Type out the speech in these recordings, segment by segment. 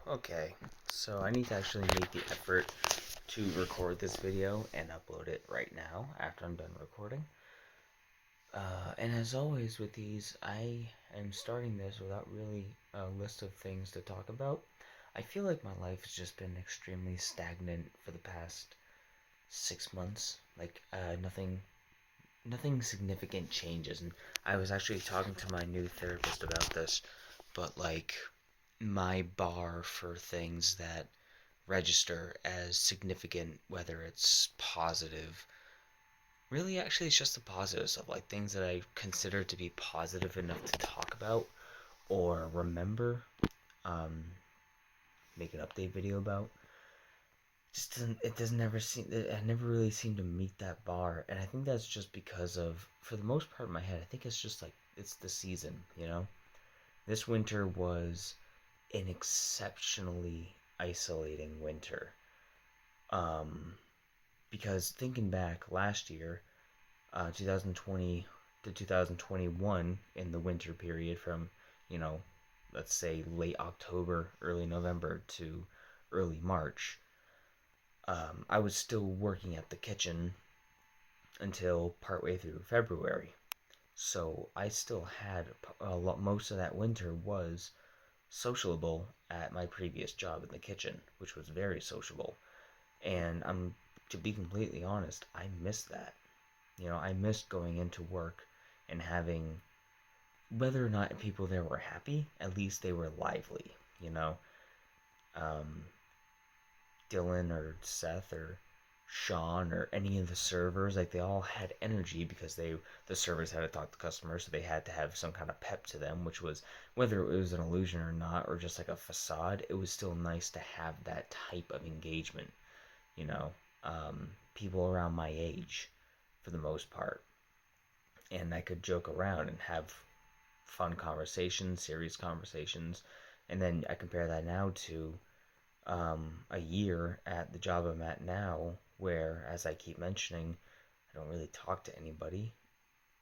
Okay, so I need to actually make the effort to record this video and upload it right now after I'm done recording. And as always with these, I am starting this without really a list of things to talk about. I feel like my life has just been extremely stagnant for the past 6 months. Nothing significant changes. And I was actually talking to my new therapist about this, but my bar for things that register as significant, whether it's positive. Really, actually, it's just the positive stuff, like things that I consider to be positive enough to talk about or remember, um, make an update video about. Just doesn't it doesn't never seem I never really seem to meet that bar, and I think that's just because of, for the most part in my head, I think it's just like it's the season. This winter was an exceptionally isolating winter. Um, because thinking back last year, 2020 to 2021, in the winter period from, you know, let's say late October, early November to early March, I was still working at the kitchen until partway through February. So I still had a lot, most of that winter was sociable at my previous job in the kitchen, which was very sociable. And to be completely honest, I missed that. I missed going into work and having, whether or not people there were happy, at least they were lively. You know, um, Dylan or Seth or Sean or any of the servers, like they all had energy because the servers had to talk to customers, so they had to have some kind of pep to them, which was, whether it was an illusion or not, or just like a facade, it was still nice to have that type of engagement. You know, people around my age, for the most part, and I could joke around and have fun conversations, serious conversations, and then I compare that now to a year at the job I'm at now, where, as I keep mentioning, I don't really talk to anybody.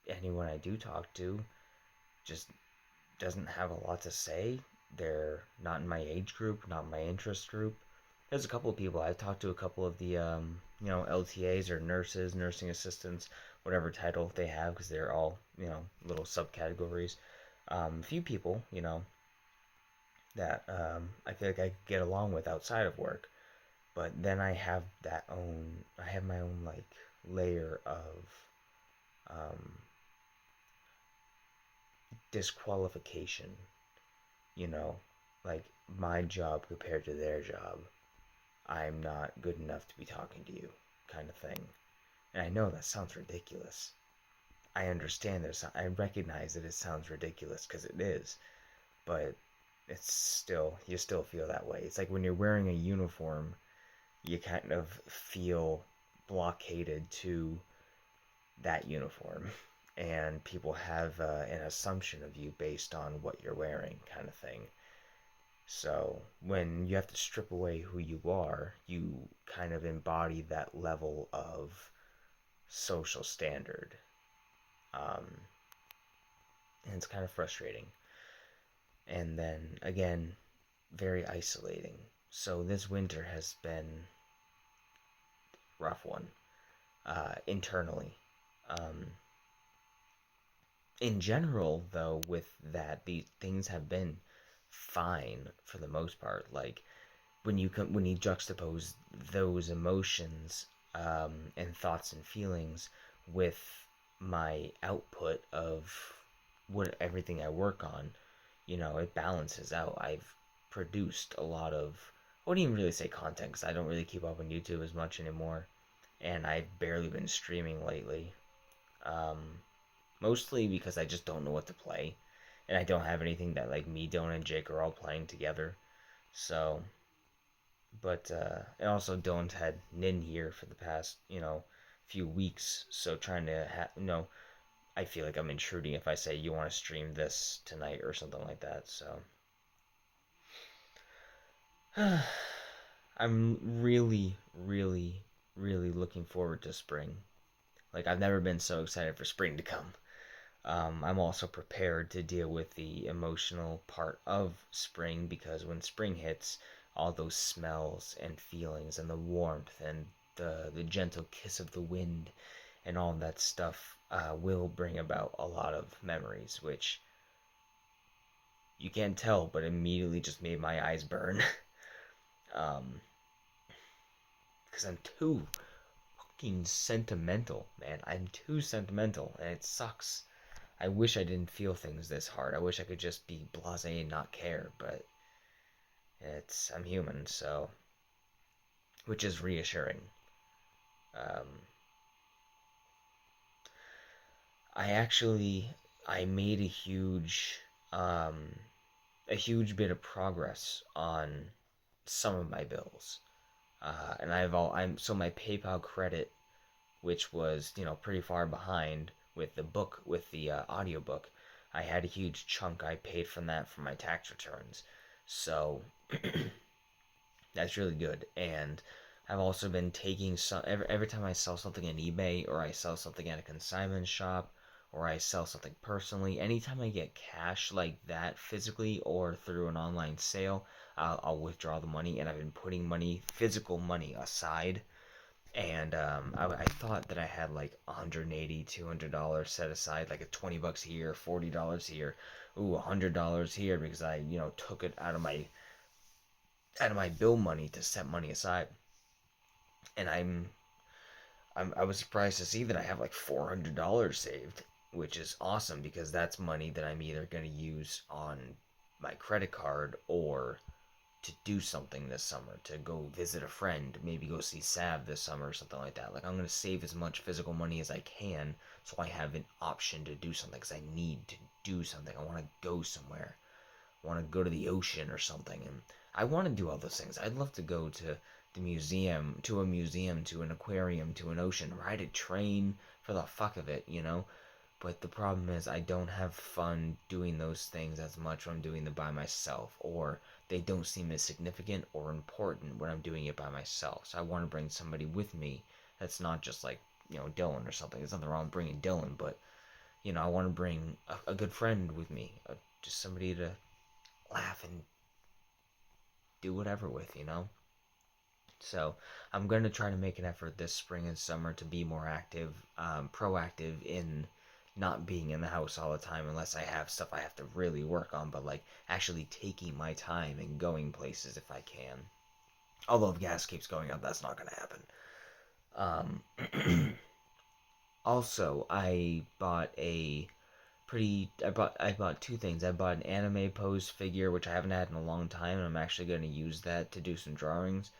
Anyone I do talk to just doesn't have a lot to say. They're not in my age group, not in my interest group. There's a couple of people I've talked to, a couple of the LTAs or nurses, nursing assistants, whatever title they have, because they're all little subcategories. A few people, that I feel like I could get along with outside of work, but then I have my own like layer of um, disqualification. You know, like my job compared to their job. I'm not good enough to be talking to you, kind of thing. And I know that sounds ridiculous. I understand I recognize that it sounds ridiculous because it is, but you still feel that way. It's like when you're wearing a uniform, you kind of feel blockaded to that uniform, and people have an assumption of you based on what you're wearing, kind of thing. So when you have to strip away who you are, you kind of embody that level of social standard. Um, and it's kind of frustrating. And then again, very isolating. So this winter has been a rough one, internally. Um, in general, though, with that, these things have been fine for the most part. Like when you juxtapose those emotions, and thoughts and feelings with my output of what everything I work on, it balances out. I've produced a lot of, I wouldn't even really say content because I don't really keep up on YouTube as much anymore, and I've barely been streaming lately. Um, Mostly because I just don't know what to play, and I don't have anything that like me, Dylan, and Jake are all playing together. So, but and also Dylan's had Nin here for the past few weeks, so trying to I feel like I'm intruding if I say you want to stream this tonight or something like that. So I'm really, really, really looking forward to spring. Like I've never been so excited for spring to come. I'm also prepared to deal with the emotional part of spring, because when spring hits, all those smells and feelings and the warmth and the gentle kiss of the wind and all that stuff will bring about a lot of memories, which you can't tell, but immediately just made my eyes burn. um, because I'm too fucking sentimental, man. I'm too sentimental, and it sucks. I wish I didn't feel things this hard. I wish I could just be blasé and not care, but I'm human, so, which is reassuring. Um, I made um, a huge bit of progress on some of my bills, and so my PayPal credit, which was pretty far behind with the audiobook. I had a huge chunk I paid from that for my tax returns, so that's really good. And I've also been taking some every time I sell something on eBay, or I sell something at a consignment shop, or I sell something personally. Anytime I get cash like that physically or through an online sale, I'll withdraw the money. And I've been putting physical money aside. And I thought that I had like $180, $200 set aside, like a $20 here, $40 here, ooh, $100 here, because I took it out of my bill money to set money aside. And I was surprised to see that I have like $400 saved, which is awesome, because that's money that I'm either going to use on my credit card, or to do something this summer, to go visit a friend, maybe go see Sav this summer or something like that. Like, I'm going to save as much physical money as I can, so I have an option to do something, because I need to do something. I want to go somewhere. I want to go to the ocean or something, and I want to do all those things. I'd love to go to a museum, to an aquarium, to an ocean, ride a train for the fuck of it. But the problem is, I don't have fun doing those things as much when I'm doing them by myself, or they don't seem as significant or important when I'm doing it by myself. So I want to bring somebody with me that's not just like, Dylan or something. There's nothing wrong with bringing Dylan, but, I want to bring a good friend with me, just somebody to laugh and do whatever with. So I'm going to try to make an effort this spring and summer to be more active, proactive in not being in the house all the time, unless I have stuff I have to really work on, but like actually taking my time and going places if I can. Although if gas keeps going up, that's not going to happen. Also, I bought two things. I bought an anime pose figure, which I haven't had in a long time, and I'm actually going to use that to do some drawings.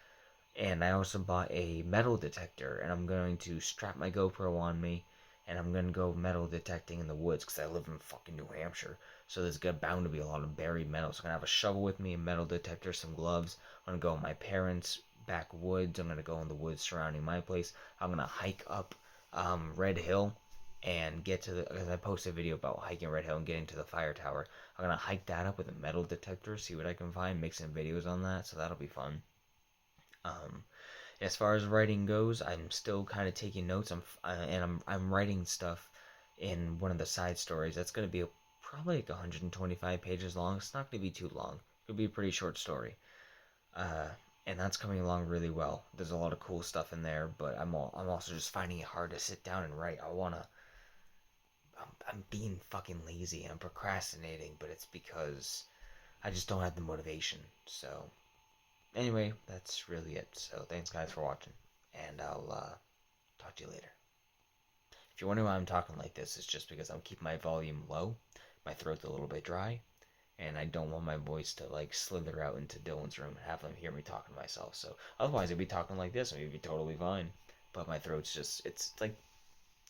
And I also bought a metal detector, and I'm going to strap my GoPro on me, and I'm going to go metal detecting in the woods, because I live in fucking New Hampshire. So there's bound to be a lot of buried metal. So I'm going to have a shovel with me, a metal detector, some gloves. I'm going to go in my parents' backwoods. I'm going to go in the woods surrounding my place. I'm going to hike up Red Hill and get to because I posted a video about hiking Red Hill and getting to the fire tower. I'm going to hike that up with a metal detector, see what I can find, make some videos on that, so that'll be fun. As far as writing goes, I'm still kind of taking notes. I'm writing stuff in one of the side stories. That's going to be probably like 125 pages long. It's not going to be too long. It'll be a pretty short story. And that's coming along really well. There's a lot of cool stuff in there, but I'm also just finding it hard to sit down and write. I'm being fucking lazy and I'm procrastinating, but it's because I just don't have the motivation. So anyway, that's really it. So thanks guys for watching, and I'll talk to you later. If you're wondering why I'm talking like this, it's just because I'm keeping my volume low. My throat's a little bit dry, and I don't want my voice to like slither out into Dylan's room and have them hear me talking to myself. So otherwise I'd be talking like this and it'd be totally fine. But my throat's it's like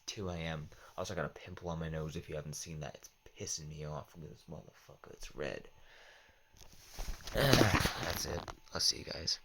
2 a.m. Also, I got a pimple on my nose if you haven't seen that. It's pissing me off. Look at this motherfucker. It's red. That's it. I'll see you guys.